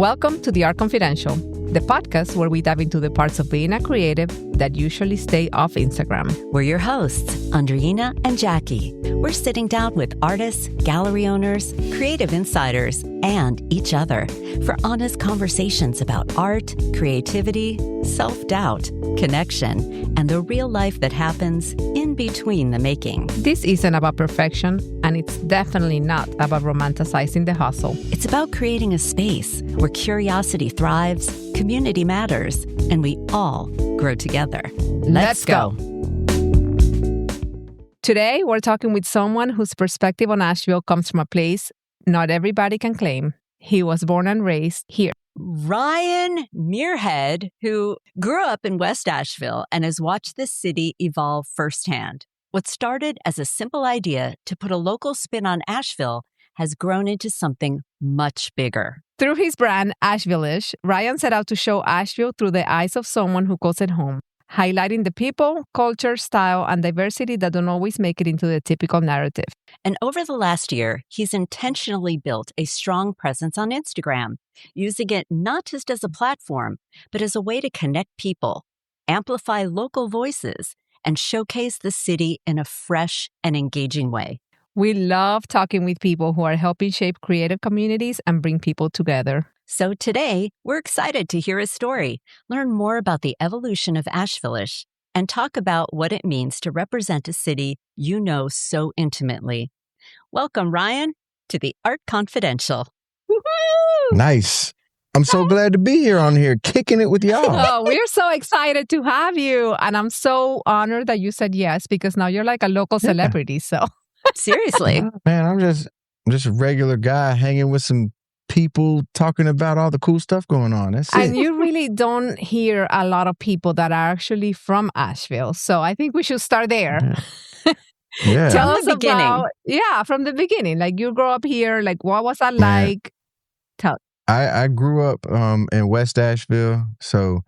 Welcome to The Art Confidential, the podcast where we dive into the parts of being a creative that usually stay off Instagram. We're your hosts, Andreina and Jacqui. We're sitting down with artists, gallery owners, creative insiders, and each other for honest conversations about art, creativity, self-doubt, connection, and the real life that happens in between the making. This isn't about perfection, and it's definitely not about romanticizing the hustle. It's about creating a space where curiosity thrives, community matters, and we all grow together. Let's go. Today, we're talking with someone whose perspective on Asheville comes from a place not everybody can claim. He was born and raised here. Ryan Muirhead, who grew up in West Asheville and has watched the city evolve firsthand. What started as a simple idea to put a local spin on Asheville has grown into something much bigger. Through his brand, Ashevilish, Ryan set out to show Asheville through the eyes of someone who calls it home, highlighting the people, culture, style, and diversity that don't always make it into the typical narrative. And over the last year, he's intentionally built a strong presence on Instagram, using it not just as a platform, but as a way to connect people, amplify local voices, and showcase the city in a fresh and engaging way. We love talking with people who are helping shape creative communities and bring people together. So today, we're excited to hear his story, learn more about the evolution of Ashevilish, and talk about what it means to represent a city you know so intimately. Welcome, Ryan, to the Art Confidential. Woo-hoo! Nice. I'm so glad to be here on here, kicking it with y'all. Oh, we're so excited to have you. And I'm so honored that you said yes, because now you're like a local celebrity. So seriously. Man, I'm just a regular guy hanging with some people talking about all the cool stuff going on. That's it. And you really don't hear a lot of people that are actually from Asheville. So I think we should start there. Yeah. Tell From us the beginning. From the beginning. Like, you grew up here. Like, what was that like? Tell. I grew up in West Asheville. So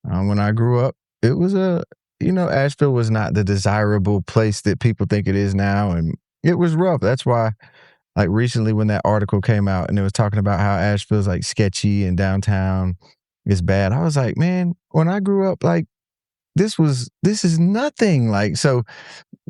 when I grew up, it was Asheville was not the desirable place that people think it is now. And it was rough. That's why, like, recently when that article came out and it was talking about how Asheville's like sketchy and downtown is bad, I was like, man, when I grew up, like, this is nothing. Like, so,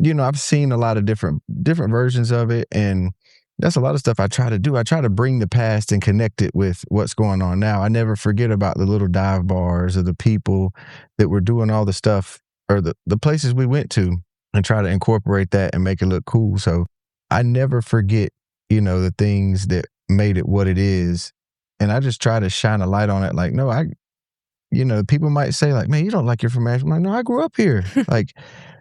I've seen a lot of different versions of it, and that's a lot of stuff I try to do. I try to bring the past and connect it with what's going on now. I never forget about the little dive bars or the people that were doing all the stuff or the places we went to, and try to incorporate that and make it look cool. So I never forget, the things that made it what it is. And I just try to shine a light on it. Like, no, people might say like, man, you don't like you're from Asheville. I'm like, no, I grew up here. Like,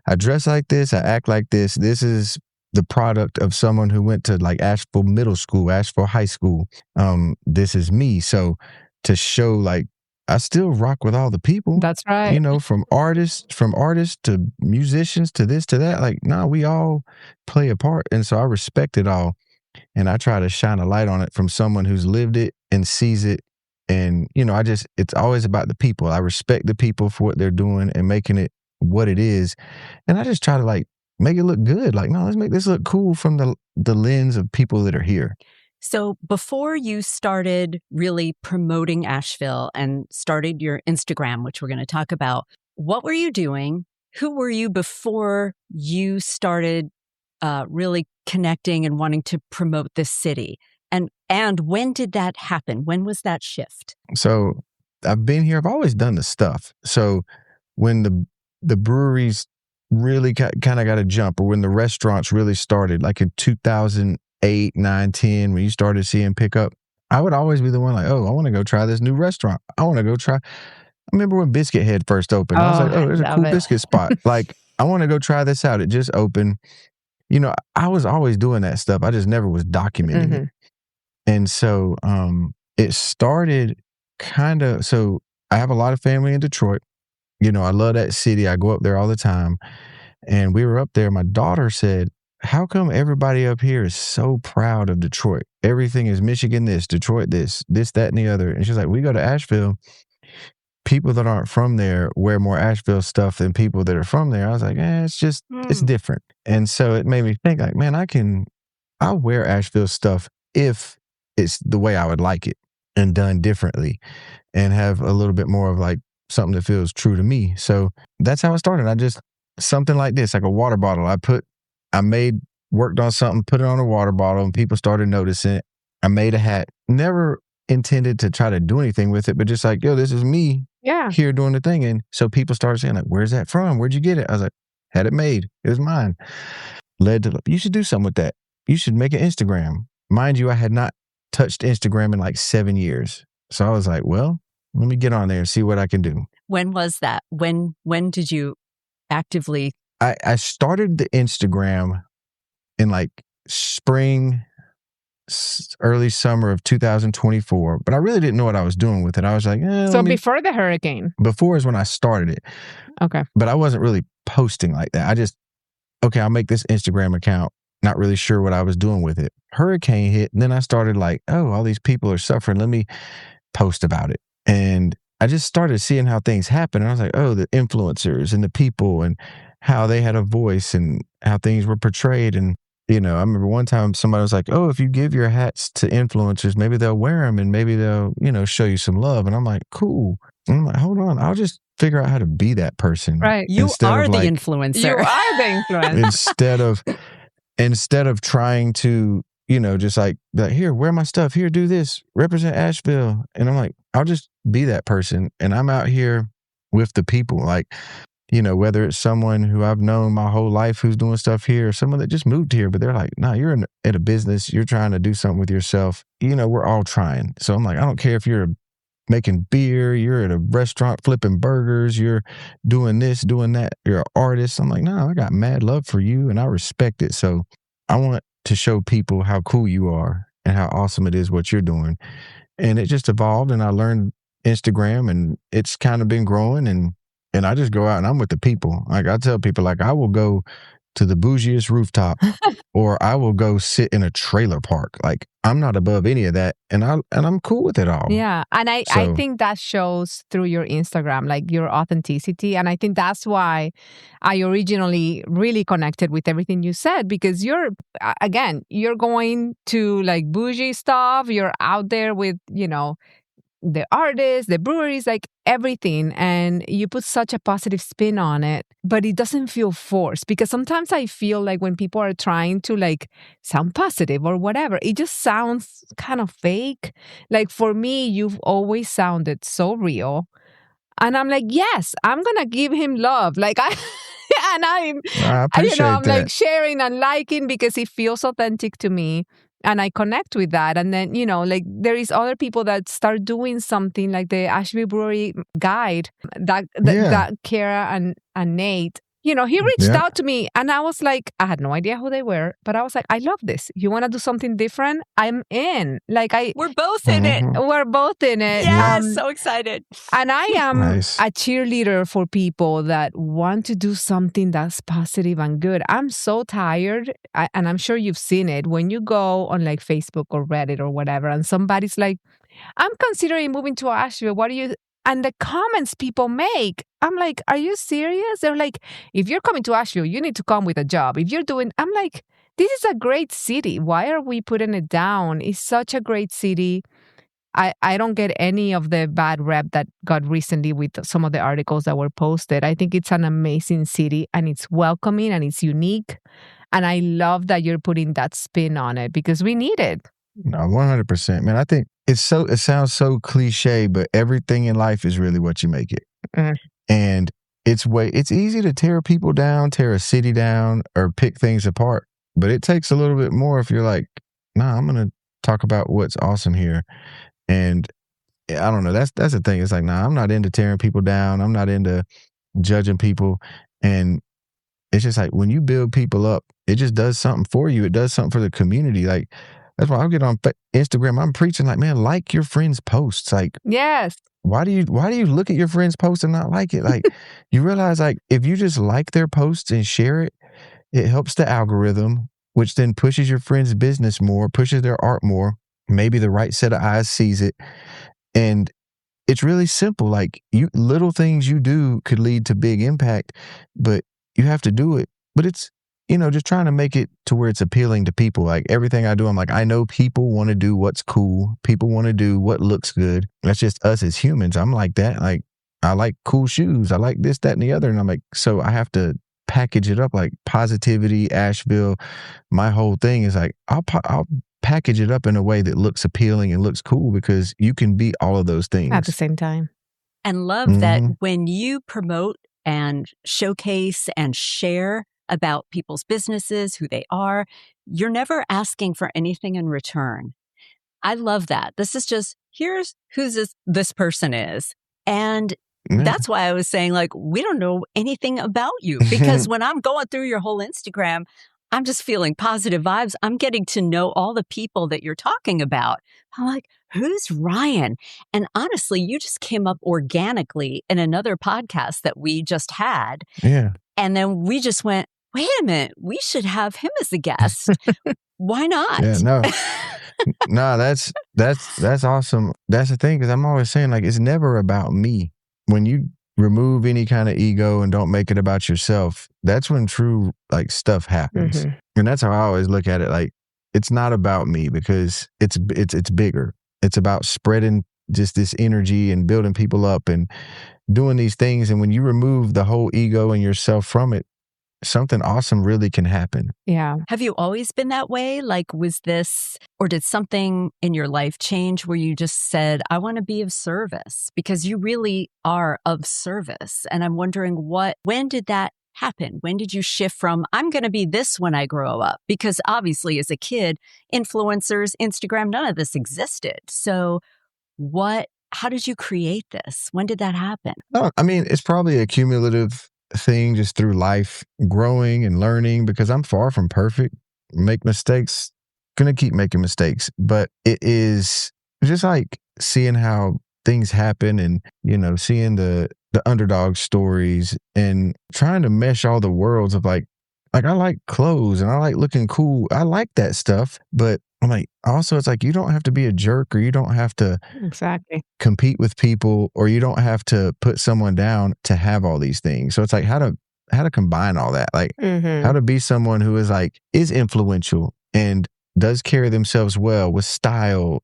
I dress like this. I act like this. This is the product of someone who went to like Asheville Middle School, Asheville High School. This is me. So to show, like, I still rock with all the people. That's right. From artists to musicians to this to that. Like, nah, we all play a part. And so I respect it all. And I try to shine a light on it from someone who's lived it and sees it. And, it's always about the people. I respect the people for what they're doing and making it what it is. And I just try to, like, make it look good. Like, no, let's make this look cool from the lens of people that are here. So before you started really promoting Asheville and started your Instagram, which we're going to talk about, what were you doing? Who were you before you started really connecting and wanting to promote this city? And when did that happen? When was that shift? So I've been here. I've always done the stuff. So when the breweries really kind of got a jump, or when the restaurants really started, like in 2008, 9, 10, when you started seeing pickup, I would always be the one like, oh, I want to go try this new restaurant. I want to go try. I remember when Biscuit Head first opened. I was like, oh, there's a cool biscuit spot. Like, I want to go try this out. It just opened. I was always doing that stuff. I just never was documenting it. And so it started so I have a lot of family in Detroit. I love that city. I go up there all the time. And we were up there. My daughter said, how come everybody up here is so proud of Detroit? Everything is Michigan this, Detroit this, that, and the other. And she's like, we go to Asheville. People that aren't from there wear more Asheville stuff than people that are from there. I was like, it's just, it's different. And so it made me think like, man, I'll wear Asheville stuff if it's the way I would like it. and done differently and have a little bit more of like something that feels true to me. So that's how it started. Something like this, like a water bottle. Worked on something, put it on a water bottle, and people started noticing it. I made a hat. Never intended to try to do anything with it, but just like, yo, this is me here doing the thing. And so people started saying like, where's that from? Where'd you get it? I was like, had it made. It was mine. Led to, you should do something with that. You should make an Instagram. Mind you, I had not touched Instagram in like 7 years. So I was like, well, let me get on there and see what I can do. When was that? When did you actively? I started the Instagram in like spring, early summer of 2024, but I really didn't know what I was doing with it. I was like, so before the hurricane? Before is when I started it. Okay. But I wasn't really posting like that. I'll make this Instagram account. Not really sure what I was doing with it. Hurricane hit, and then I started like, oh, all these people are suffering. Let me post about it. And I just started seeing how things happen. And I was like, oh, the influencers and the people and how they had a voice and how things were portrayed. And, I remember one time somebody was like, oh, if you give your hats to influencers, maybe they'll wear them and maybe they'll, show you some love. And I'm like, cool. And I'm like, hold on, I'll just figure out how to be that person. Right. You are the influencer. You are the influencer. Instead of trying to, just like, here, wear my stuff, here, do this, represent Asheville. And I'm like, I'll just be that person. And I'm out here with the people, like, whether it's someone who I've known my whole life who's doing stuff here, or someone that just moved here, but they're like, nah, you're in a business, you're trying to do something with yourself. We're all trying. So I'm like, I don't care if you're making beer, you're at a restaurant flipping burgers, you're doing this, doing that, you're an artist. I'm like, no, I got mad love for you and I respect it. So I want to show people how cool you are and how awesome it is what you're doing. And it just evolved, and I learned Instagram, and it's kind of been growing, and I just go out and I'm with the people. Like I tell people, like I will go to the bougiest rooftop or I will go sit in a trailer park. Like I'm not above any of that, and I'm cool with it all. Yeah. And I think that shows through your Instagram, like your authenticity. And I think that's why I originally really connected with everything you said, because you're going to like bougie stuff. You're out there with, the artists, the breweries, like everything. And you put such a positive spin on it, but it doesn't feel forced, because sometimes I feel like when people are trying to like sound positive or whatever, it just sounds kind of fake. Like for me, you've always sounded so real. And I'm like, yes, I'm going to give him love. Like I appreciate I'm that. like sharing and liking because it feels authentic to me. And I connect with that. And then, like there is other people that start doing something like the Asheville Brewery guide that Kara and Nate, he reached out to me, and I was like, I had no idea who they were, but I was like, I love this. You want to do something different? I'm in. Like we're both in it. We're both in it. Yes, so excited. And I am a cheerleader for people that want to do something that's positive and good. I'm so tired, and I'm sure you've seen it, when you go on like Facebook or Reddit or whatever, and somebody's like, I'm considering moving to Asheville. What do you... And the comments people make, I'm like, are you serious? They're like, if you're coming to Asheville, you need to come with a job. If you're doing... I'm like, this is a great city. Why are we putting it down? It's such a great city. I don't get any of the bad rep that got recently with some of the articles that were posted. I think it's an amazing city, and it's welcoming and it's unique. And I love that you're putting that spin on it, because we need it. No, 100%, man. I think it sounds so cliche, but everything in life is really what you make it. And it's easy to tear people down, tear a city down, or pick things apart. But it takes a little bit more if you're like, nah, I'm going to talk about what's awesome here. And I don't know, that's the thing. It's like, nah, I'm not into tearing people down. I'm not into judging people. And it's just like when you build people up, it just does something for you. It does something for the community. Like, that's why I'll get on Instagram. I'm preaching like, man, like your friends' posts. Like, yes. Why do you look at your friends' post and not like it? Like, you realize like if you just like their posts and share it, it helps the algorithm, which then pushes your friend's business more, pushes their art more. Maybe the right set of eyes sees it. And it's really simple. Like little things you do could lead to big impact, but you have to do it. But it's, just trying to make it to where it's appealing to people. Like everything I do, I'm like, I know people want to do what's cool. People want to do what looks good. That's just us as humans. I'm like that. Like, I like cool shoes. I like this, that, and the other. And I'm like, so I have to package it up like positivity, Asheville. My whole thing is like, I'll package it up in a way that looks appealing and looks cool, because you can be all of those things at the same time. And love that when you promote and showcase and share about people's businesses, who they are, you're never asking for anything in return. I love that. This is just, here's who this person is. And that's why I was saying, like, we don't know anything about you, because when I'm going through your whole Instagram, I'm just feeling positive vibes. I'm getting to know all the people that you're talking about. I'm like, who's Ryan? And honestly, you just came up organically in another podcast that we just had. Yeah. And then we just went, wait a minute, we should have him as a guest. Why not? Yeah, no. No, that's awesome. That's the thing, because I'm always saying, like, it's never about me. When you remove any kind of ego and don't make it about yourself, that's when true like stuff happens. And that's how I always look at it. Like, it's not about me, because it's bigger. It's about spreading just this energy and building people up and doing these things. And when you remove the whole ego and yourself from it, something awesome really can happen. Yeah. Have you always been that way? Like, was this, or did something in your life change where you just said, I want to be of service? Because you really are of service. And I'm wondering when did that happen? When did you shift from, I'm going to be this when I grow up? Because obviously as a kid, influencers, Instagram, none of this existed. So how did you create this? When did that happen? I mean, it's probably a cumulative thing just through life, growing and learning, because I'm far from perfect, make mistakes, gonna keep making mistakes, but it is just like seeing how things happen and, seeing the underdog stories and trying to mesh all the worlds of like I like clothes and I like looking cool. I like that stuff, but I'm like, also it's like, you don't have to be a jerk, or you don't have to exactly compete with people, or you don't have to put someone down to have all these things. So it's like how to combine all that, like how to be someone who is influential and does carry themselves well with style,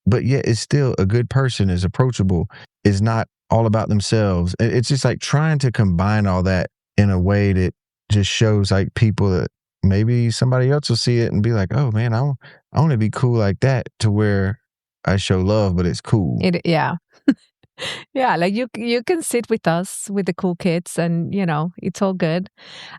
but yet is still a good person, is approachable, is not all about themselves. It's just like trying to combine all that in a way that just shows like people that maybe somebody else will see it and be like, oh man, I want to be cool like that, to where I show love, but it's cool. Yeah. Yeah, like you can sit with us, with the cool kids, and it's all good.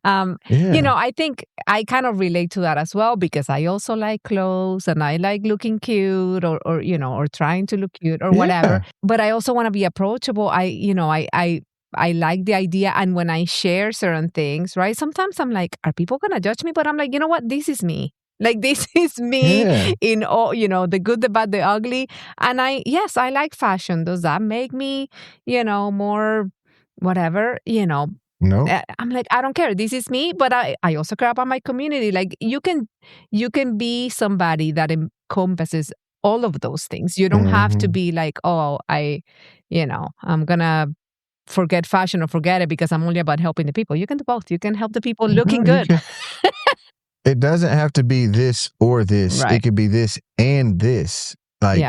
I think I kind of relate to that as well, because I also like clothes and I like looking cute, or trying to look cute or whatever. But I also want to be approachable. I like the idea, and when I share certain things, right? Sometimes I'm like, are people gonna judge me? But I'm like, you know what? This is me. Like, this is me in all, the good, the bad, the ugly. And I like fashion. Does that make me, more whatever, No. I'm like, I don't care. This is me. But I also care about my community. Like, you can be somebody that encompasses all of those things. You don't have to be like, oh, I'm going to forget fashion or forget it because I'm only about helping the people. You can do both. You can help the people looking good. It doesn't have to be this or this. Right. It could be this and this. Like,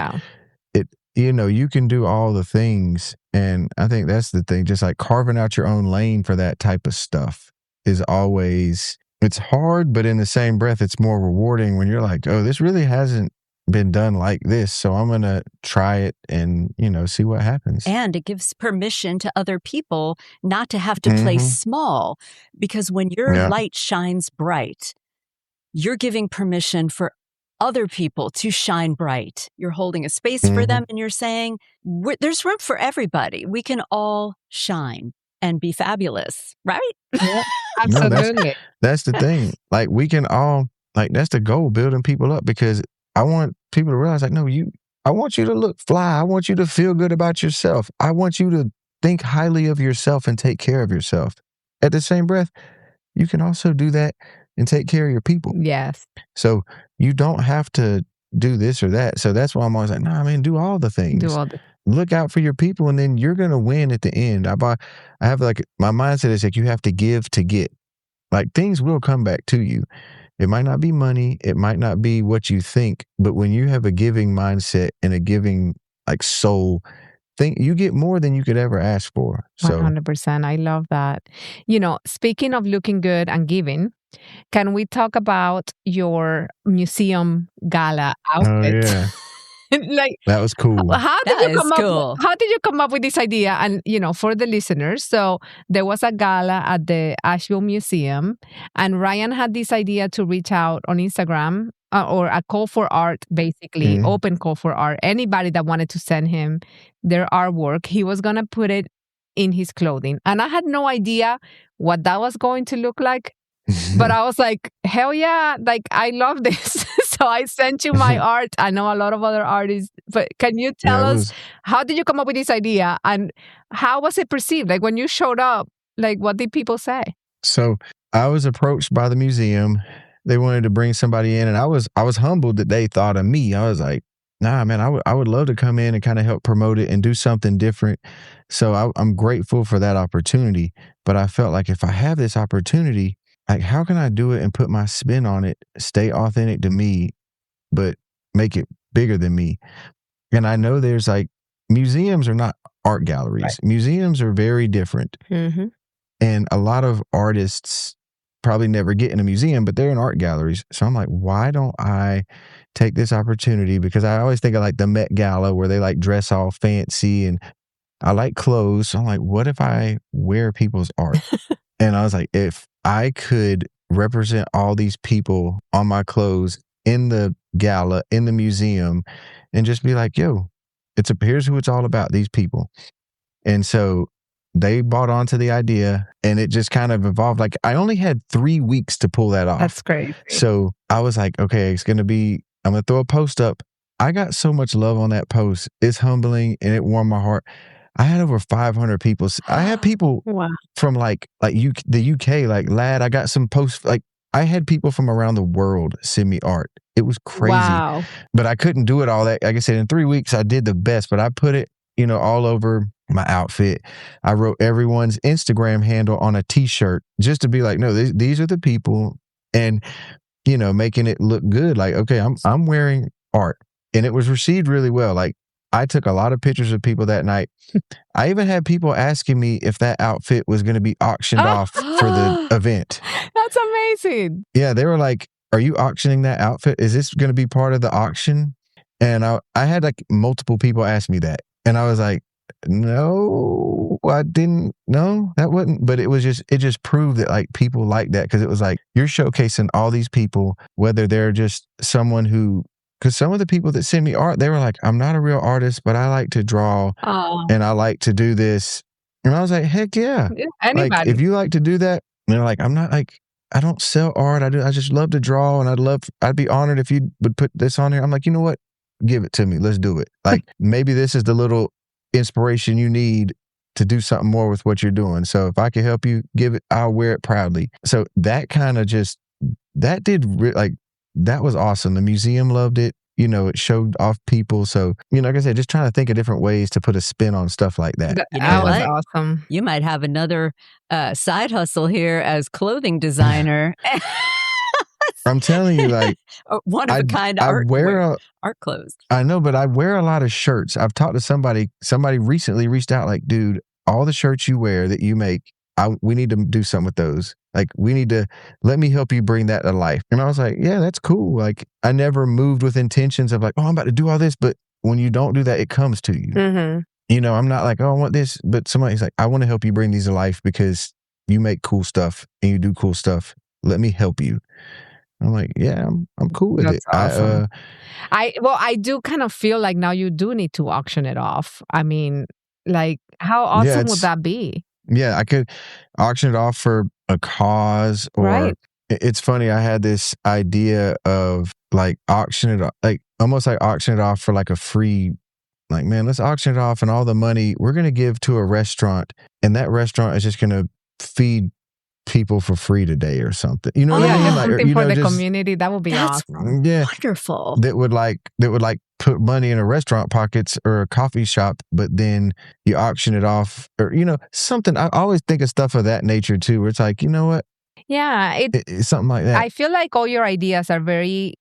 you can do all the things. And I think that's the thing. Just like carving out your own lane for that type of stuff is always, it's hard, but in the same breath, it's more rewarding when you're like, oh, this really hasn't been done like this. So I'm going to try it and, see what happens. And it gives permission to other people not to have to play small, because when your light shines bright, you're giving permission for other people to shine bright. You're holding a space for them, and you're saying, there's room for everybody. We can all shine and be fabulous, right? Yeah, absolutely. No, that's the thing. Like, we can all, like, that's the goal, building people up, because I want people to realize, like, no, I want you to look fly. I want you to feel good about yourself. I want you to think highly of yourself and take care of yourself. At the same breath, you can also do that and take care of your people. Yes. So you don't have to do this or that. So that's why I'm always like, nah, man, do all the things. Look out for your people, and then you're going to win at the end. I have like, my mindset is like, you have to give to get. like things will come back to you. It might not be money. It might not be what you think, but when you have a giving mindset and a giving like soul, you get more than you could ever ask for. So 100%. I love that. Speaking of looking good and giving, can we talk about your museum gala outfit? Oh yeah. Like, that was cool. How did you come up with this idea? And for the listeners, so there was a gala at the Asheville Museum, and Ryan had this idea to reach out on Instagram or a call for art, basically open call for art. Anybody that wanted to send him their artwork, he was gonna put it in his clothing, and I had no idea what that was going to look like. But I was like, hell yeah, like I love this. So I sent you my art. I know a lot of other artists, but can you tell us, how did you come up with this idea and how was it perceived? Like when you showed up, like what did people say? So I was approached by the museum. They wanted to bring somebody in, and I was humbled that they thought of me. I was like, nah, man, I would love to come in and kind of help promote it and do something different. So I'm grateful for that opportunity. But I felt like if I have this opportunity, like, how can I do it and put my spin on it, stay authentic to me, but make it bigger than me? And I know there's like, museums are not art galleries. Right. Museums are very different. Mm-hmm. And a lot of artists probably never get in a museum, but they're in art galleries. So I'm like, why don't I take this opportunity? Because I always think of like the Met Gala where they like dress all fancy, and I like clothes. So I'm like, what if I wear people's art? And I was like, if I could represent all these people on my clothes in the gala, in the museum, and just be like, yo, here's who it's all about, these people. And so they bought onto the idea, and it just kind of evolved. Like I only had 3 weeks to pull that off. That's great. So I was like, okay, I'm going to throw a post up. I got so much love on that post. It's humbling and it warmed my heart. I had over 500 people. I had people from the UK, like, lad, I got some posts. Like I had people from around the world send me art. It was crazy. Wow. But I couldn't do it all that. Like I said, in 3 weeks, I did the best, but I put it, all over my outfit. I wrote everyone's Instagram handle on a t-shirt just to be like, no, these are the people, and, making it look good. Like, okay, I'm wearing art, and it was received really well. Like, I took a lot of pictures of people that night. I even had people asking me if that outfit was going to be auctioned off for the event. That's amazing. Yeah, they were like, are you auctioning that outfit? Is this going to be part of the auction? And I had like multiple people ask me that. And I was like, no, I didn't. No, that wasn't. But it just proved that like people like that, because it was like, you're showcasing all these people, whether they're just someone who, because some of the people that send me art, they were like, I'm not a real artist, but I like to draw and I like to do this. And I was like, heck yeah. Anybody. Like, if you like to do that, and they're like, I'm not like, I don't sell art. I just love to draw, and I'd be honored if you would put this on here. I'm like, you know what? Give it to me. Let's do it. Like, maybe this is the little inspiration you need to do something more with what you're doing. So if I can help you, give it, I'll wear it proudly. So that kind of that was awesome. The museum loved it. It showed off people. So, like I said, just trying to think of different ways to put a spin on stuff like that. That was awesome. You might have another side hustle here as clothing designer. I'm telling you, like, one of a kind art clothes. I know, but I wear a lot of shirts. I've talked to somebody recently reached out like, dude, all the shirts you wear that you make, we need to do something with those. Like, let me help you bring that to life. And I was like, yeah, that's cool. Like, I never moved with intentions of like, oh, I'm about to do all this. But when you don't do that, it comes to you. Mm-hmm. I'm not like, oh, I want this. But somebody's like, I want to help you bring these to life because you make cool stuff and you do cool stuff. Let me help you. I'm like, yeah, I'm cool with it. Awesome. I do kind of feel like now you do need to auction it off. I mean, like, how awesome would that be? Yeah, I could auction it off for a cause, or right. It's funny. I had this idea of like auction it off, like almost like auction it off for like a free, like, man, let's auction it off, and all the money we're going to give to a restaurant, and that restaurant is just going to feed people for free today or something. You know what I mean? Like, something for the community. That would be awesome. Yeah, wonderful. That would put money in a restaurant pockets or a coffee shop, but then you auction it off, or something. I always think of stuff of that nature too, where it's like, you know what? Yeah, It's something like that. I feel like all your ideas are very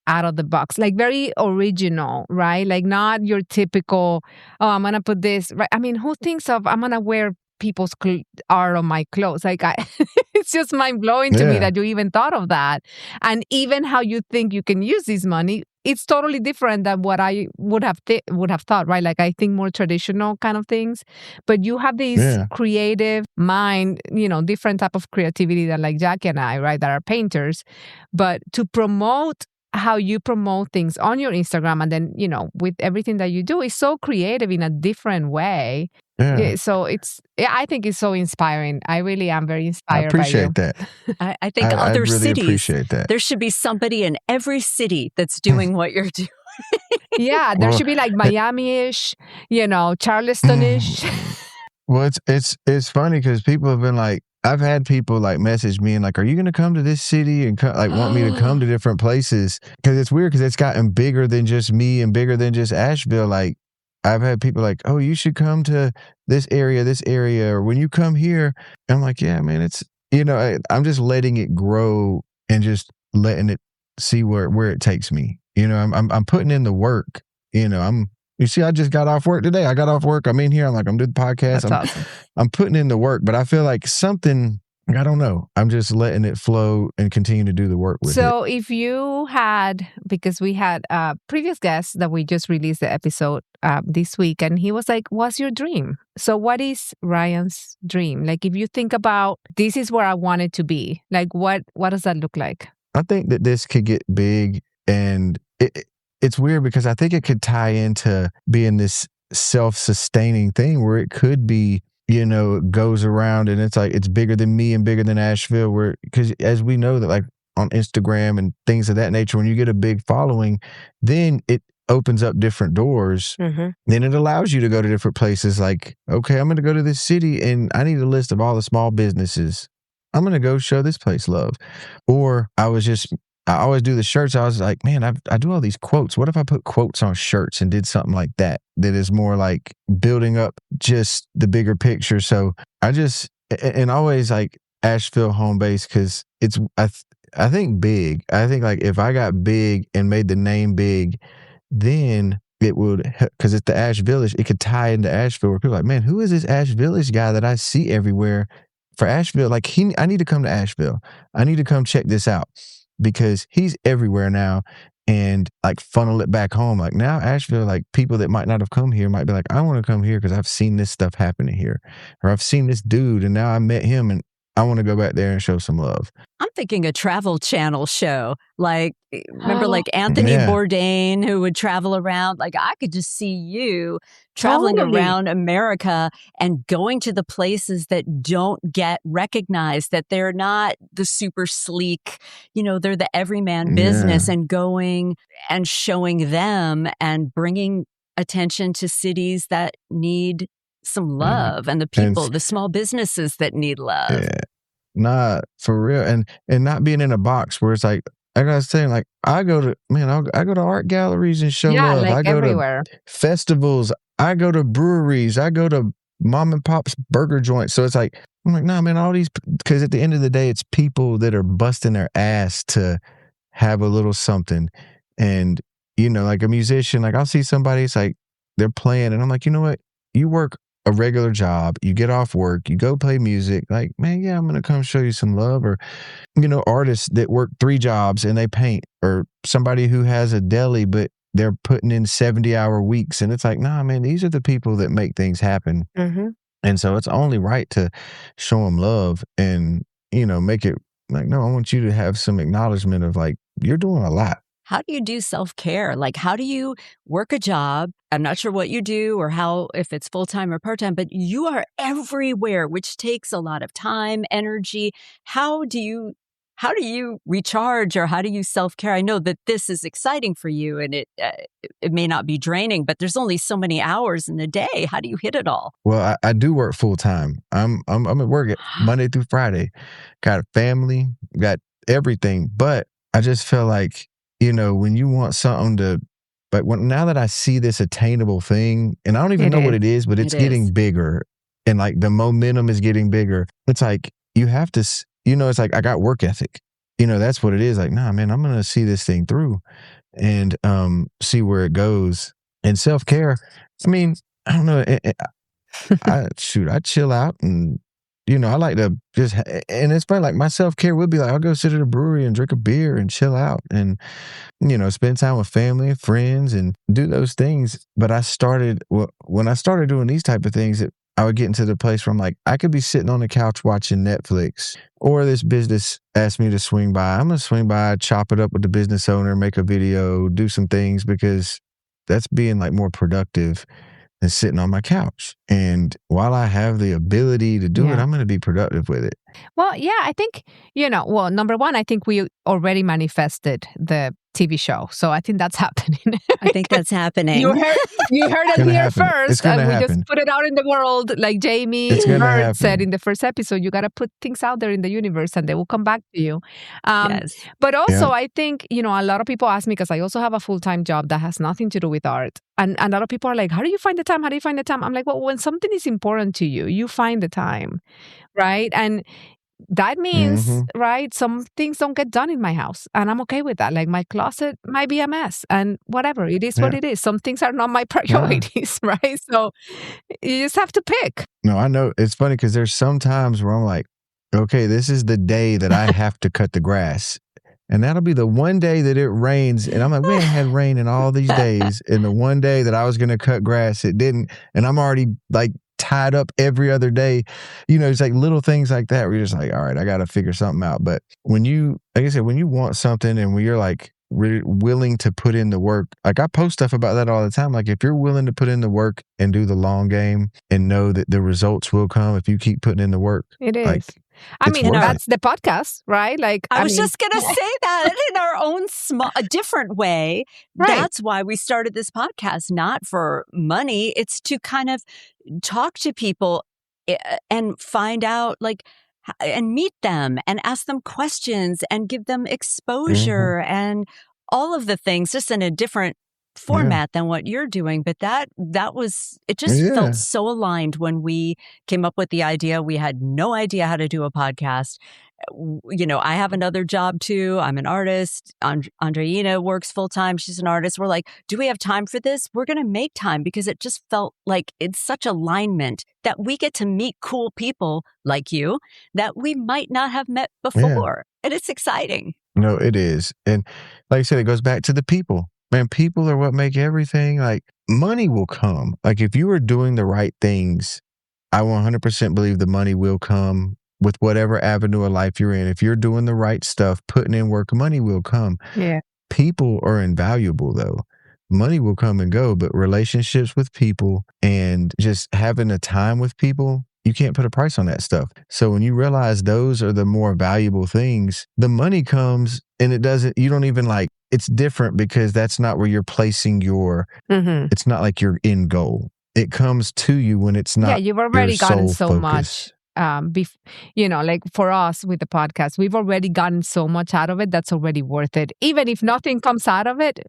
out of the box, like very original, right? Like not your typical, oh, I'm going to put this, right? I mean, who thinks of, I'm going to wear people's art on my clothes? Like, it's just mind blowing to me that you even thought of that. And even how you think you can use this money, it's totally different than what I would have thought, right? Like I think more traditional kind of things, but you have this creative mind, different type of creativity than like Jacqui and I, right? That are painters, but to promote how you promote things on your Instagram and then, with everything that you do is so creative in a different way. Yeah. So I think it's so inspiring. I really am very inspired by you. I appreciate that. I think other really cities, appreciate that. There should be somebody in every city that's doing what you're doing. Yeah, there should be like Miami-ish, Charleston-ish. Well, it's funny because people have been like, I've had people like message me and like, are you going to come to this city and want me to come to different places? Because it's weird because it's gotten bigger than just me and bigger than just Asheville. Like I've had people like, oh, you should come to this area, or when you come here. And I'm like, yeah, man, it's, I'm just letting it grow and just letting it see where it takes me. I'm putting in the work, you see, I just got off work today. I got off work. I'm in here. I'm doing the podcast. That's awesome. I'm putting in the work, but I feel like something, I don't know. I'm just letting it flow and continue to do the work with it. So if you had, because we had a previous guest that we just released the episode this week, and he was like, what's your dream? So what is Ryan's dream? Like, if you think about, this is where I want it to be, like, what does that look like? I think that this could get big, and it's weird because I think it could tie into being this self-sustaining thing where it could be, it goes around and it's like, it's bigger than me and bigger than Asheville, because as we know that like on Instagram and things of that nature, when you get a big following, then it opens up different doors. Mm-hmm. Then it allows you to go to different places. Like, okay, I'm going to go to this city and I need a list of all the small businesses. I'm going to go show this place love. Or I always do the shirts. I was like, man, I do all these quotes. What if I put quotes on shirts and did something like that is more like building up just the bigger picture. So and always like Asheville home base, because it's, I think big. I think like if I got big and made the name big, then it would, because it's the Ashevilish, it could tie into Asheville where people are like, man, who is this Ashevilish guy that I see everywhere for Asheville? Like I need to come to Asheville. I need to come check this out. Because he's everywhere now, and like funnel it back home. Like now Asheville, like people that might not have come here might be like, I want to come here because I've seen this stuff happening here, or I've seen this dude and now I met him and I want to go back there and show some love. I'm thinking a Travel Channel show. Like, remember like Anthony Bourdain who would travel around? Like I could just see you traveling around America and going to the places that don't get recognized, that they're not the super sleek, they're the everyman business, and going and showing them and bringing attention to cities that need some love and the people, the small businesses that need love. Yeah. Nah, for real. And not being in a box where it's like, I gotta say, like, I go to art galleries and show love. Like I go everywhere. To festivals. I go to breweries. I go to mom and pop's burger joints. So it's like, I'm like, nah, man, all these, because at the end of the day, it's people that are busting their ass to have a little something. And, like a musician, like I'll see somebody, it's like they're playing and I'm like, you know what? You work a regular job, you get off work, you go play music, like, man, yeah, I'm going to come show you some love. Or, artists that work 3 jobs and they paint, or somebody who has a deli, but they're putting in 70-hour weeks. And it's like, nah, man, these are the people that make things happen. Mm-hmm. And so it's only right to show them love and, make it like, no, I want you to have some acknowledgement of like, you're doing a lot. How do you do self-care? Like, how do you work a job? I'm not sure what you do or if it's full-time or part-time, but you are everywhere, which takes a lot of time, energy. How do you recharge, or how do you self-care? I know that this is exciting for you and it may not be draining, but there's only so many hours in the day. How do you hit it all? Well, I do work full-time. I'm at work Monday through Friday. Got a family, got everything, but I just feel like, when you want something now that I see this attainable thing, and I don't even know what it is, but it's getting bigger, and like the momentum is getting bigger. It's like, you have to it's like I got work ethic. That's what it is. Like, nah, man, I'm going to see this thing through and see where it goes. And self-care, I mean, I don't know. I chill out and, I like to just, and it's funny, like my self-care would be like, I'll go sit at a brewery and drink a beer and chill out and, spend time with family and friends and do those things. But when I started doing these type of things, I would get into the place where I'm like, I could be sitting on the couch watching Netflix, or this business asked me to swing by. I'm going to swing by, chop it up with the business owner, make a video, do some things, because that's being like more productive than sitting on my couch. And while I have the ability to do it, I'm going to be productive with it. Well, yeah, I think, number one, I think we already manifested the TV show. So I think that's happening. I think that's happening. You heard it here first. And we just put it out in the world. Like Jamie Bird said in the first episode, you got to put things out there in the universe and they will come back to you. Yes. But also, I think, a lot of people ask me, because I also have a full-time job that has nothing to do with art. And a lot of people are like, how do you find the time? How do you find the time? I'm like, well, when something is important to you, you find the time, right? And that means, right, some things don't get done in my house. And I'm okay with that. Like my closet might be a mess and whatever. It is what it is. Some things are not my priorities, right? So you just have to pick. No, I know. It's funny because there's some times where I'm like, okay, this is the day that I have to cut the grass. And that'll be the one day that it rains. And I'm like, we ain't had rain in all these days. And the one day that I was going to cut grass, it didn't. And I'm already like tied up every other day. It's like little things like that where you're just like, all right, I got to figure something out. But when you, like I said, when you want something and when you're like willing to put in the work, like I post stuff about that all the time. Like if you're willing to put in the work and do the long game and know that the results will come if you keep putting in the work. It is. Like, I mean, that's the podcast, right? Like I was just going to say that in our own a different way. Right. That's why we started this podcast, not for money. It's to kind of talk to people and find out, like, and meet them and ask them questions and give them exposure and all of the things, just in a different format than what you're doing. But that was, it just felt so aligned when we came up with the idea. We had no idea how to do a podcast. I have another job too. I'm an artist. Andreina works full time. She's an artist. We're like, do we have time for this? We're going to make time, because it just felt like it's such alignment that we get to meet cool people like you that we might not have met before. And it's exciting. No, it is. And like I said, it goes back to the people. Man, people are what make everything. Like money will come. Like if you are doing the right things, I 100% believe the money will come with whatever avenue of life you're in. If you're doing the right stuff, putting in work, money will come. Yeah. People are invaluable though. Money will come and go, but relationships with people and just having a time with people, you can't put a price on that stuff. So when you realize those are the more valuable things, the money comes and you don't even like, it's different because that's not where you're placing your, it's not like your end goal. It comes to you when it's not. Yeah, you've already gotten so focus. much. Like for us with the podcast, we've already gotten so much out of it that's already worth it. Even if nothing comes out of it,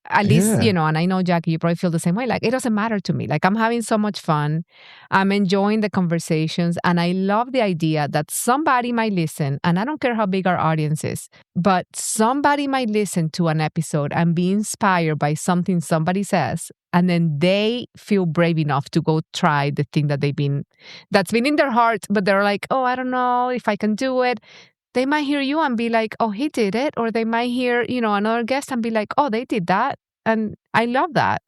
at least, and I know, Jacqui, you probably feel the same way. Like, it doesn't matter to me. Like, I'm having so much fun. I'm enjoying the conversations. And I love the idea that somebody might listen. And I don't care how big our audience is, but somebody might listen to an episode and be inspired by something somebody says. And then they feel brave enough to go try the thing that's been in their heart. But they're like, oh, I don't know if I can do it. They might hear you and be like, oh, he did it. Or they might hear, another guest and be like, oh, they did that. And I love that.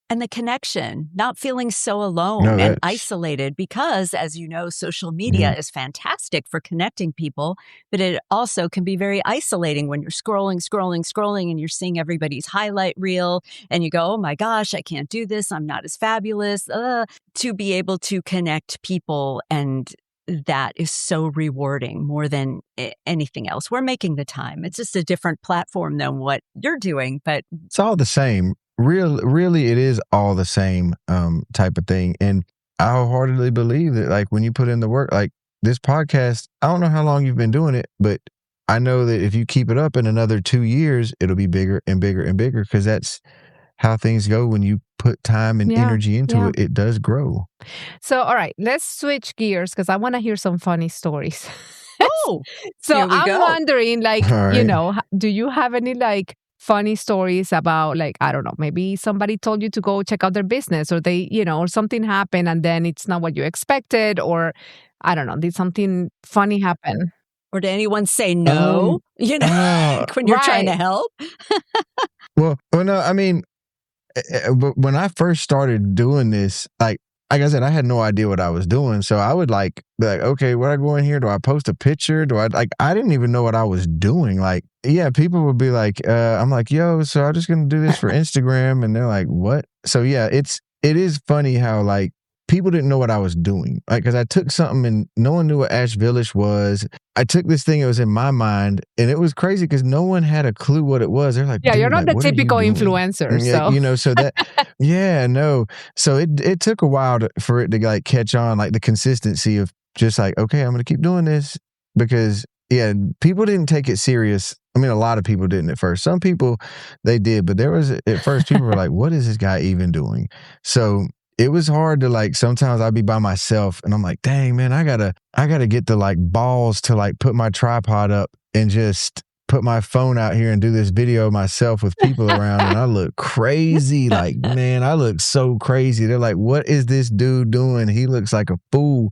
And the connection, not feeling so alone and isolated, because as you know, social media is fantastic for connecting people, but it also can be very isolating when you're scrolling, and you're seeing everybody's highlight reel and you go, oh my gosh, I can't do this. I'm not as fabulous. To be able to connect people, and that is so rewarding more than anything else. We're making the time. It's just a different platform than what you're doing, but it's all the same. Really, it is all the same type of thing. And I wholeheartedly believe that, like, when you put in the work, like this podcast, I don't know how long you've been doing it, but I know that if you keep it up in another 2 years, it'll be bigger and bigger and bigger, because that's how things go. When you put time and energy into it, it does grow. So, all right, let's switch gears, because I want to hear some funny stories. Oh, So here we I'm go. wondering, like, All right. do you have any like funny stories about, like, I don't know, maybe somebody told you to go check out their business, or they, or something happened and then it's not what you expected, or I don't know, did something funny happen? Or did anyone say Um, no? uh, When you're trying to Right. help? well, no, I mean, but when I first started doing this, like I said, I had no idea what I was doing. So I would like be like, okay, what I go in here? Do I post a picture? Do I like? I didn't even know what I was doing. Like, yeah, people would be like, I'm like, yo, so I'm just gonna do this for Instagram, and they're like, what? So yeah, it is funny how like people didn't know what I was doing. Like, because I took something and no one knew what Ashevilish was. I took this thing, it was in my mind, and it was crazy because no one had a clue what it was. They're like, Yeah, you're dude, not like, the what are you typical doing? influencer, Yeah, so so that, yeah, no. So it took a while for it to like catch on, like the consistency of just like, okay, I'm going to keep doing this because, yeah, people didn't take it serious. I mean, a lot of people didn't at first. Some people, they did, but there was, at first, people were like, what is this guy even doing? So it was hard to like, sometimes I'd be by myself and I'm like, dang, man, I gotta get the like balls to like put my tripod up and just put my phone out here and do this video myself with people around, and I look crazy. Like, man, I look so crazy. They're like, what is this dude doing? He looks like a fool.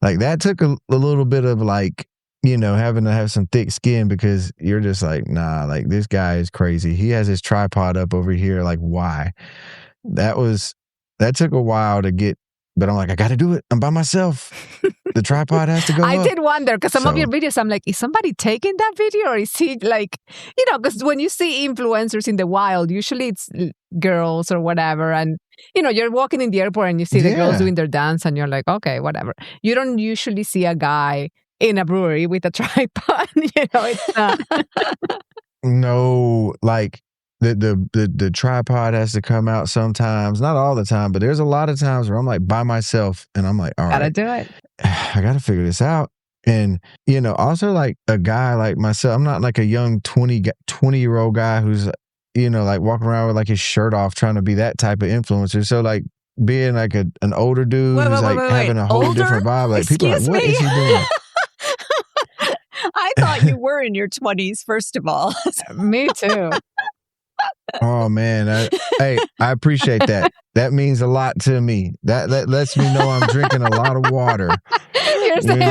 Like that took a little bit of like, having to have some thick skin because you're just like, nah, like this guy is crazy. He has his tripod up over here. Like, why? That was, that took a while to get, but I'm like, I got to do it. I'm by myself. The tripod has to go I up. did wonder because some of your So, videos, I'm like, is somebody taking that video, or is he like, because when you see influencers in the wild, usually it's girls or whatever, and you're walking in the airport and you see the girls yeah. doing their dance, and you're like, okay, whatever. You don't usually see a guy in a brewery with a tripod. It's not. No, like the tripod has to come out sometimes, not all the time, but there's a lot of times where I'm like by myself and I'm like, all Gotta right, do it. I got to figure this out. And, also like a guy like myself, I'm not like a young 20-year-old guy who's, like walking around with like his shirt off trying to be that type of influencer. So like being like an older dude who's like Wait. having a whole Older? different vibe, like people are like, Excuse what me? is he doing? I thought you were in your 20s, first of all. Me too. Oh man, hey, I appreciate that. That means a lot to me. That lets me know I'm drinking a lot of water. You're staying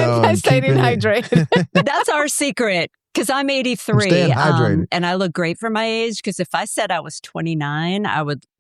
hydrated. That's our secret. Because I'm 83, staying hydrated. And I look great for my age. Because if I said I was 29,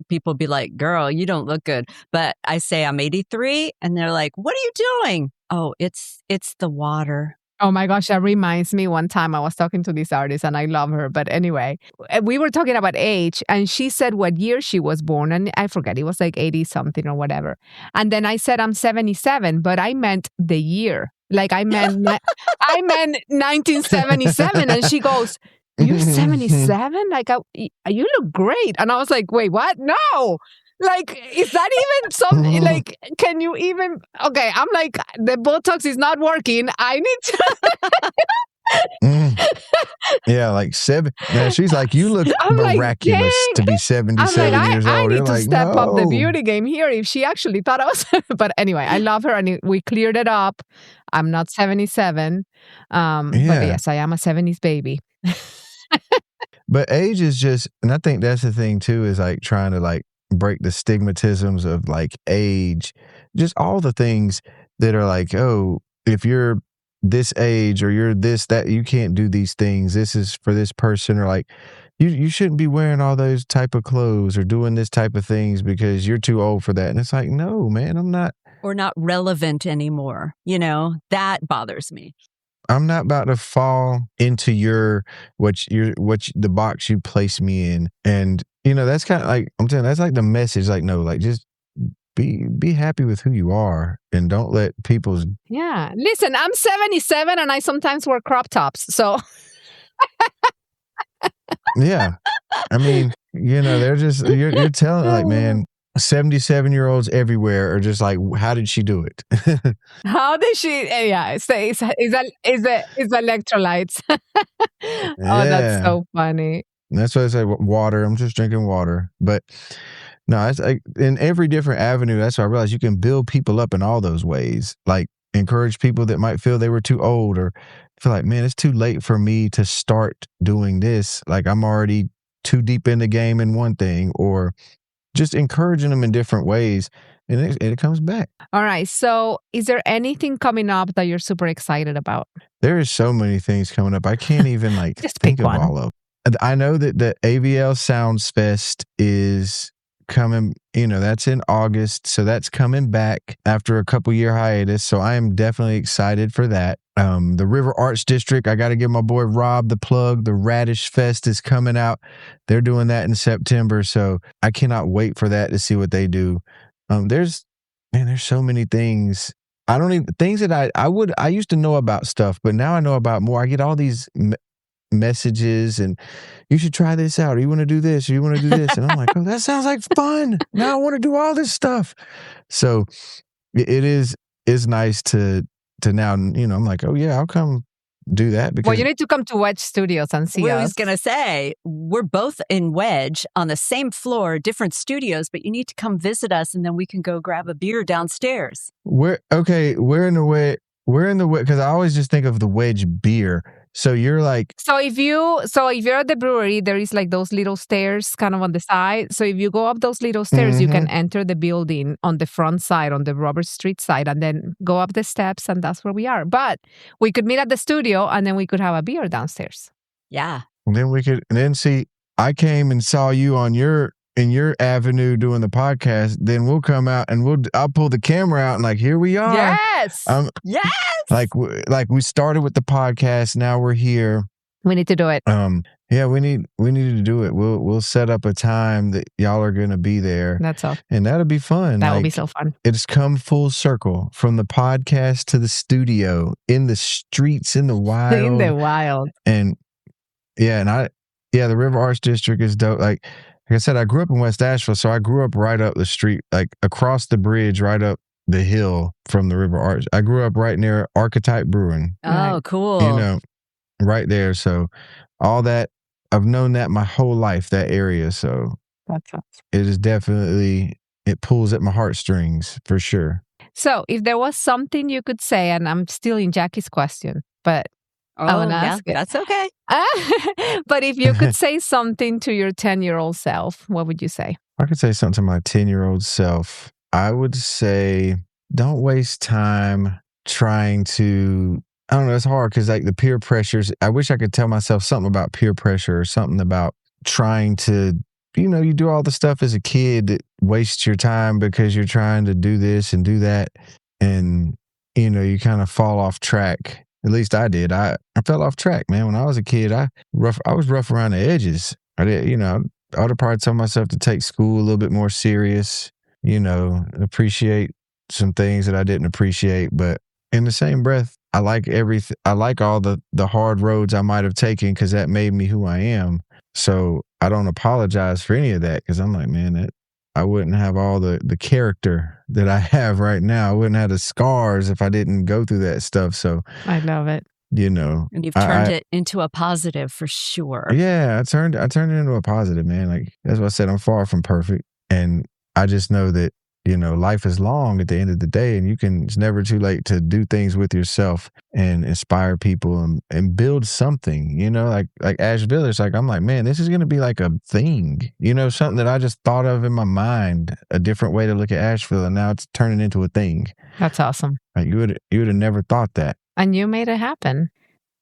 people would be like, "Girl, you don't look good." But I say I'm 83, and they're like, "What are you doing?" Oh, it's the water. Oh my gosh, that reminds me, one time I was talking to this artist and I love her. But anyway, we were talking about age and she said what year she was born. And I forget, it was like 80 something or whatever. And then I said, I'm 77, but I meant the year. Like I meant 1977. And she goes, you're 77? Like, you look great. And I was like, wait, what? No. Like, is that even something? Like, can you even? Okay, I'm like, the Botox is not working. I need to. Yeah, like 7. Yeah, she's like, you look miraculous to be 77 years old. I need to like, step no. up the beauty game here. If she actually thought I was, but anyway, I love her and we cleared it up. I'm not 77, but yes, I am a 70s baby. But age is just, and I think that's the thing too, is like trying to like break the stigmatisms of like age, just all the things that are like, oh, if you're this age or you're this, that, you can't do these things. This is for this person, or like you shouldn't be wearing all those type of clothes or doing this type of things because you're too old for that. And it's like, no, man, I'm not. Or not relevant anymore. That bothers me. I'm not about to fall into the box you place me in. And that's kind of like, I'm saying, that's like the message. Like, no, like just be happy with who you are and don't let people's. Yeah. Listen, I'm 77 and I sometimes wear crop tops. So. Yeah. I mean, they're just, you're telling like, man, 77-year-olds everywhere are just like, how did she do it? How did she? Yeah, it's electrolytes. Yeah. Oh, that's so funny. That's why I say water. I'm just drinking water. But no, it's like in every different avenue. That's why I realized you can build people up in all those ways. Like encourage people that might feel they were too old, or feel like, man, it's too late for me to start doing this. Like I'm already too deep in the game in one thing, or just encouraging them in different ways. And it comes back. All right. So is there anything coming up that you're super excited about? There is so many things coming up. I can't even like Just think pick of one. all of them. I know that the AVL Sounds Fest is coming, that's in August. So that's coming back after a couple year hiatus. So I am definitely excited for that. The River Arts District, I got to give my boy Rob the plug. The Radish Fest is coming out. They're doing that in September. So I cannot wait for that to see what they do. There's so many things. I don't even, things that I used to know about stuff, but now I know about more. I get all these messages and you should try this out, or you want to do this, or you want to do this. And I'm like, oh, that sounds like fun. Now I want to do all this stuff. So it is nice to now, I'm like, oh yeah, I'll come do that. Because, well, you need to come to Wedge Studios and see us. I was going to say, we're both in Wedge on the same floor, different studios, but you need to come visit us and then we can go grab a beer downstairs. We're in the Wedge, because I always just think of the Wedge beer. So you're like, so if you're at the brewery, there is like those little stairs kind of on the side. So if you go up those little stairs, you can enter the building on the front side, on the Robert Street side, and then go up the steps, and that's where we are. But we could meet at the studio, and then we could have a beer downstairs. Yeah. And then we could, and then see, I came and saw you in your avenue doing the podcast. Then we'll come out and I'll pull the camera out and like, here we are. Yes. Yes. Like we started with the podcast. Now we're here. We need to do it. Yeah, we need to do it. We'll set up a time that y'all are going to be there. That's all. And that'll be fun. That will be so fun. It's come full circle from the podcast to the studio, in the streets, in the wild. In the wild. And the River Arts District is dope. Like I said, I grew up in West Asheville, so I grew up right up the street, like across the bridge, right up the hill from the River Arts. I grew up right near Archetype Brewing. Oh, cool. Right there. So all that, I've known that my whole life, that area. So that's awesome. It is definitely, it pulls at my heartstrings for sure. So if there was something you could say, and I'm stealing Jacqui's question, but I want to ask it. That's okay. But if you could say something to your 10-year-old self, what would you say? I could say something to my 10-year-old self. I would say, don't waste time trying to, I don't know, it's hard because like the peer pressures, I wish I could tell myself something about peer pressure or something about trying to, you do all the stuff as a kid that wastes your time because you're trying to do this and do that. And, you kind of fall off track. At least I did. I fell off track, man. When I was a kid, I was rough around the edges. I did, I ought to probably tell myself to take school a little bit more serious, appreciate some things that I didn't appreciate. But in the same breath, I like everything. I like all the hard roads I might have taken because that made me who I am. So I don't apologize for any of that because I'm like, man, I wouldn't have all the character that I have right now. I wouldn't have the scars if I didn't go through that stuff. So I love it. And you've turned it into a positive for sure. Yeah, I turned it into a positive, man. Like that's what I said. I'm far from perfect. And I just know that, life is long at the end of the day, and it's never too late to do things with yourself and inspire people and build something, like Ashevilish. Like, I'm like, man, this is going to be like a thing, something that I just thought of in my mind, a different way to look at Asheville. And now it's turning into a thing. That's awesome. Like you would have never thought that. And you made it happen.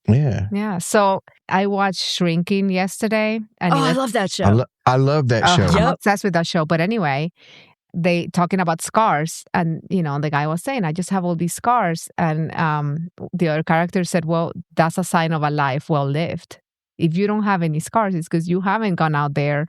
Yeah. Yeah. So I watched Shrinking yesterday. And I love that show. I love that show. I'm obsessed with that show. But anyway, they talking about scars, and the guy was saying, I just have all these scars, and the other character said, well, that's a sign of a life well lived. If you don't have any scars, it's because you haven't gone out there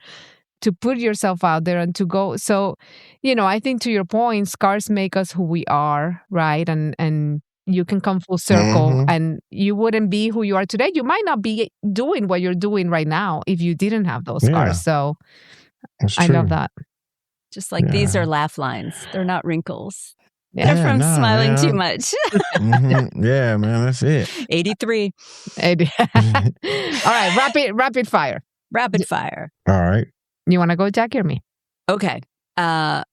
to put yourself out there and to go. So I think to your point, scars make us who we are, right? And you can come full circle, and you wouldn't be who you are today. You might not be doing what you're doing right now if you didn't have those scars. So I love that. Just like these are laugh lines. They're not wrinkles. They're from smiling too much. Yeah, man, that's it. 83. All right, rapid fire. Rapid fire. All right. You want to go, Jacqui, or me? Okay.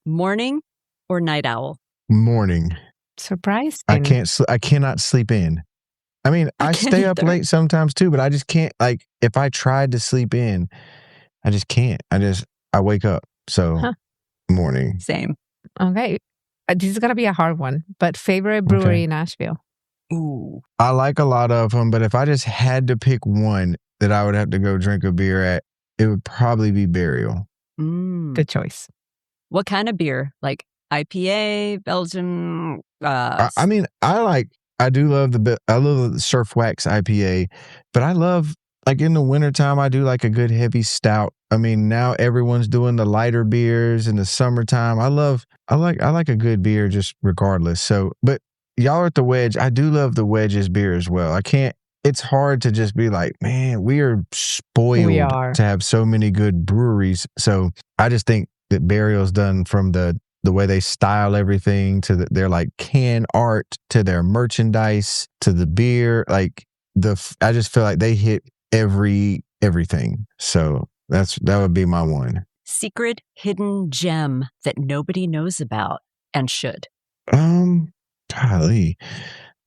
Morning or night owl? Morning. Surprising. I cannot sleep in. I mean, I stay up late sometimes too, but I just can't, like, if I tried to sleep in, I just can't. I wake up. So, morning. Same. Okay. This is going to be a hard one, but favorite brewery in Asheville? Ooh. I like a lot of them, but if I just had to pick one that I would have to go drink a beer at, it would probably be Burial. Good choice. What kind of beer? Like IPA, Belgian? I love the Surf Wax IPA, but I love, like, in the wintertime, I do like a good heavy stout. I mean, now everyone's doing the lighter beers in the summertime. I like a good beer just regardless. So, but y'all are at the Wedge. I do love the Wedge's beer as well. It's hard to just be like, man, we are spoiled to have so many good breweries. So I just think that Burial's done from the way they style everything to their like can art to their merchandise to the beer. Like I just feel like they hit everything. So that would be my one. Secret hidden gem that nobody knows about and should. Golly,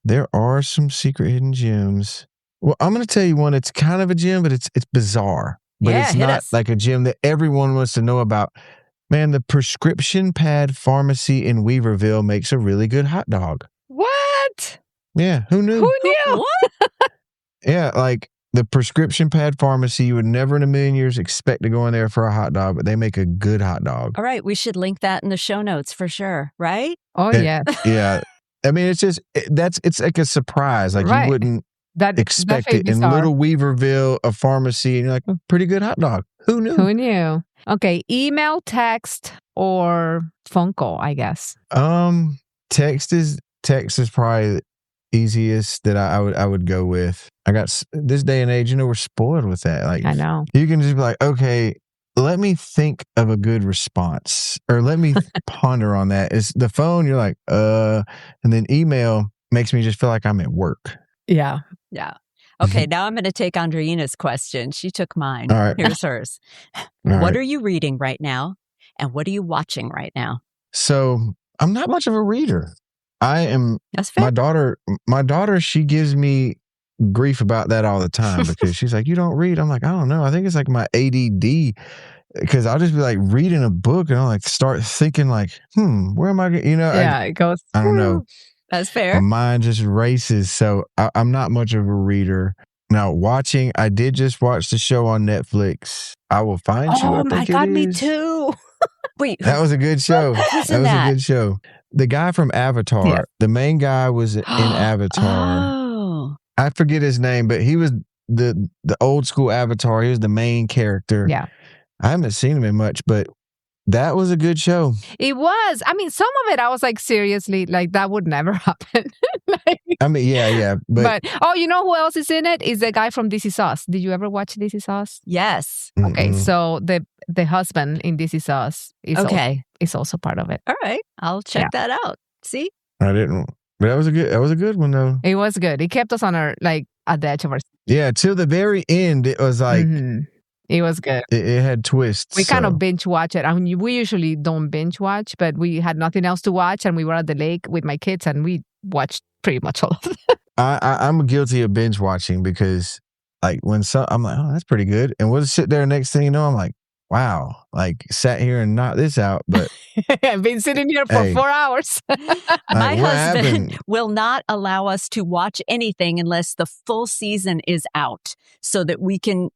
there are some secret hidden gems. Well, I'm going to tell you one. It's kind of a gem, but it's bizarre. But it's not like a gem that everyone wants to know about. Man, the Prescription Pad Pharmacy in Weaverville makes a really good hot dog. What? Yeah, who knew? Who knew? What? Yeah, like the Prescription Pad Pharmacy, you would never in a million years expect to go in there for a hot dog, but they make a good hot dog. All right, we should link that in the show notes for sure, right? Oh, yeah. Yeah. I mean, it's just, it's like a surprise. Like you wouldn't expect it. In Little Weaverville, a pharmacy, and you're like, oh, pretty good hot dog. Who knew? Who knew? Okay, email, text, or phone call, I guess. Text is probably the easiest that I would go with. I got this day and age, we're spoiled with that. Like, I know. You can just be like, okay, let me think of a good response, or let me ponder on that. It's the phone, you're like, and then email makes me just feel like I'm at work. Yeah. Yeah. Okay, now I'm going to take Andreina's question. She took mine. All right. Here's hers. What are you reading right now? And what are you watching right now? So I'm not much of a reader. I am. That's fair. My daughter, she gives me grief about that all the time because she's like, you don't read. I'm like, I don't know. I think it's like my ADD, because I'll just be like reading a book and I'll like start thinking like, where am I? It goes. I don't know. That's fair. My mind just races. So I'm not much of a reader. Now, watching, I did just watch the show on Netflix, I Will Find You. Oh my God, me too. Wait. That was a good show. Who's that in was that? a good show. The guy from Avatar. Yeah. The main guy was in Avatar. Oh. I forget his name, but he was the old school Avatar. He was the main character. Yeah. I haven't seen him in much, but that was a good show. It was. I mean, some of it, I was like, seriously, like that would never happen. I mean, yeah. But you know who else is in it? Is the guy from This Is Us. Did you ever watch This Is Us? Yes. Okay, so the husband in This Is Us is also part of it. All right. I'll check that out. See? I didn't. But that was a good one though. It was good. It kept us on at the edge of our. Yeah, till the very end, it was like. Mm-hmm. It was good. It had twists. We kind of binge watch it. I mean, we usually don't binge watch, but we had nothing else to watch, and we were at the lake with my kids, and we watched pretty much all of it. I'm guilty of binge watching because, like, I'm like, oh, that's pretty good, and we'll sit there. Next thing you know, I'm like, wow, like sat here and knocked this out, but I've been sitting here for 4 hours. My husband will not allow us to watch anything unless the full season is out, so that we can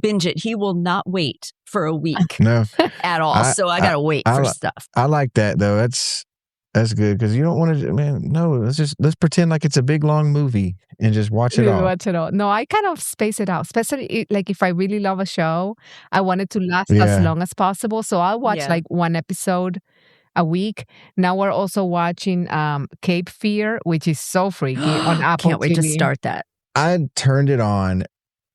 binge it. He will not wait for a week at all. So I gotta wait for stuff. I like that though. That's good because you don't want to. Man, no. Let's pretend like it's a big long movie and just watch it all. Watch it all. No, I kind of space it out. Especially like if I really love a show, I want it to last as long as possible. So I'll watch like one episode a week. Now we're also watching Cape Fear, which is so freaky on Apple. Can't wait to start that. I turned it on.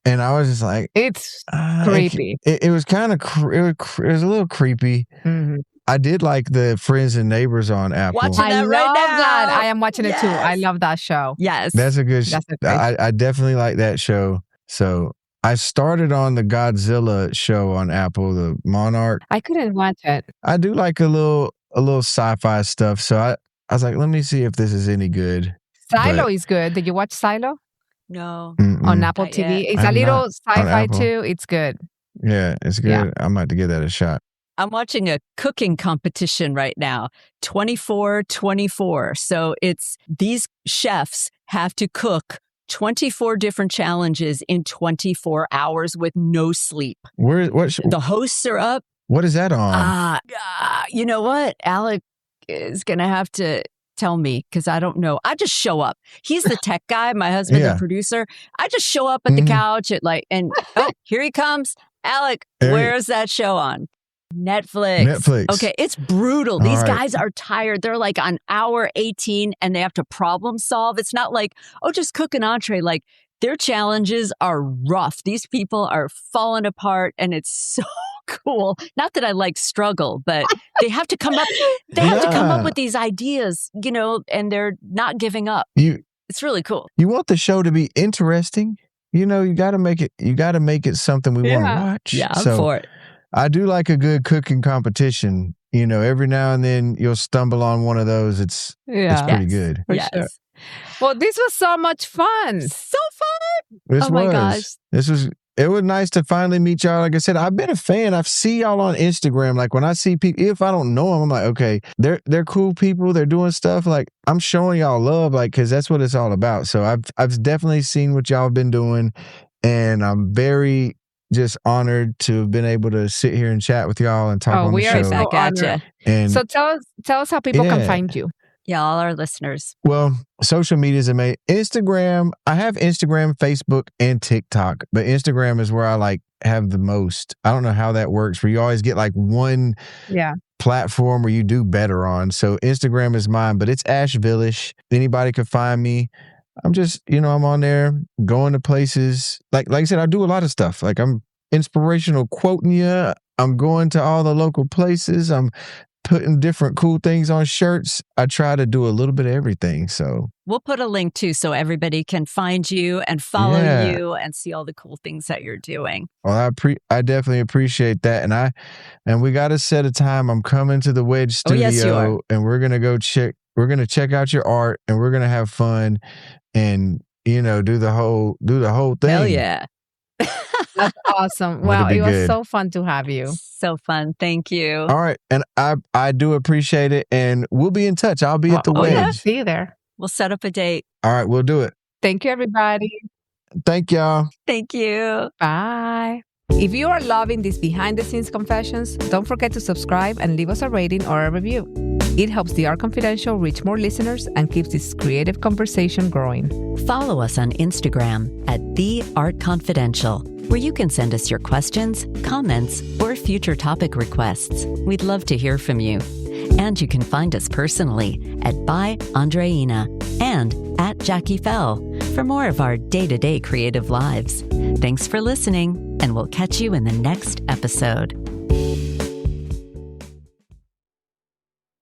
And I was just like, it's creepy. It was kind of, it was a little creepy. Mm-hmm. I did like the Friends and Neighbors on Apple. Watching that right now. That. I am watching it too. I love that show. Yes. That's a good show. I definitely like that show. So I started on the Godzilla show on Apple, the Monarch. I couldn't watch it. I do like a little sci-fi stuff. So I was like, let me see if this is any good. Silo is good. Did you watch Silo? No. On Apple Not TV. yet. It's a little sci-fi too. It's good. Yeah, it's good. Yeah. I might have to give that a shot. I'm watching a cooking competition right now, 24/24. So it's these chefs have to cook 24 different challenges in 24 hours with no sleep. The hosts are up. What is that on? You know what? Alec is going to have to tell me because I don't know. I just show up. He's the tech guy, my husband, the producer. I just show up at the couch and here he comes. Alec, where's that show on? Netflix. Okay, it's brutal. These guys are tired. They're like on hour 18 and they have to problem solve. It's not like, just cook an entree. Like their challenges are rough. These people are falling apart and it's so cool. Not that I like struggle, but they have to come up. They have to come up with these ideas, and they're not giving up. It's really cool. You want the show to be interesting. You got to make it. You got to make it something we want to watch. Yeah, I'm for it. I do like a good cooking competition. Every now and then you'll stumble on one of those. It's pretty good. Yes. Sure. Well, this was so much fun. So fun. My gosh. It was nice to finally meet y'all. Like I said, I've been a fan. I see y'all on Instagram. Like when I see people, if I don't know them, I'm like, okay, they're cool people. They're doing stuff. Like I'm showing y'all love, like, cause that's what it's all about. So I've definitely seen what y'all have been doing, and I'm very just honored to have been able to sit here and chat with y'all and talk on the show. We are back at you. And so tell us how people can find you. Yeah, all our listeners. Well, social media is amazing. Instagram, I have Instagram, Facebook, and TikTok, but Instagram is where I have the most. I don't know how that works, where you always get one platform where you do better on. So Instagram is mine, but it's Ashevilish. Anybody can find me. I'm just, I'm on there going to places. Like I said, I do a lot of stuff. Like I'm inspirational quoting you. I'm going to all the local places. I'm putting different cool things on shirts. I try to do a little bit of everything. So we'll put a link too, so everybody can find you and follow you and see all the cool things that you're doing. Well, I definitely appreciate that. And we got to set a time. I'm coming to the Wedge studio, yes, you are. And we're going to go check. We're going to check out your art, and we're going to have fun and, do the whole thing. Hell yeah. That's awesome. Well, it was so fun to have you. So fun. Thank you. All right. And I do appreciate it. And we'll be in touch. I'll be at the Wedge. Yeah, see you there. We'll set up a date. All right. We'll do it. Thank you, everybody. Thank y'all. Thank you. Bye. If you are loving these behind-the-scenes confessions, don't forget to subscribe and leave us a rating or a review. It helps The Art Confidential reach more listeners and keeps this creative conversation growing. Follow us on Instagram at The Art Confidential, where you can send us your questions, comments, or future topic requests. We'd love to hear from you. And you can find us personally at By Andreina and at Jacqui Fell for more of our day-to-day creative lives. Thanks for listening, and we'll catch you in the next episode.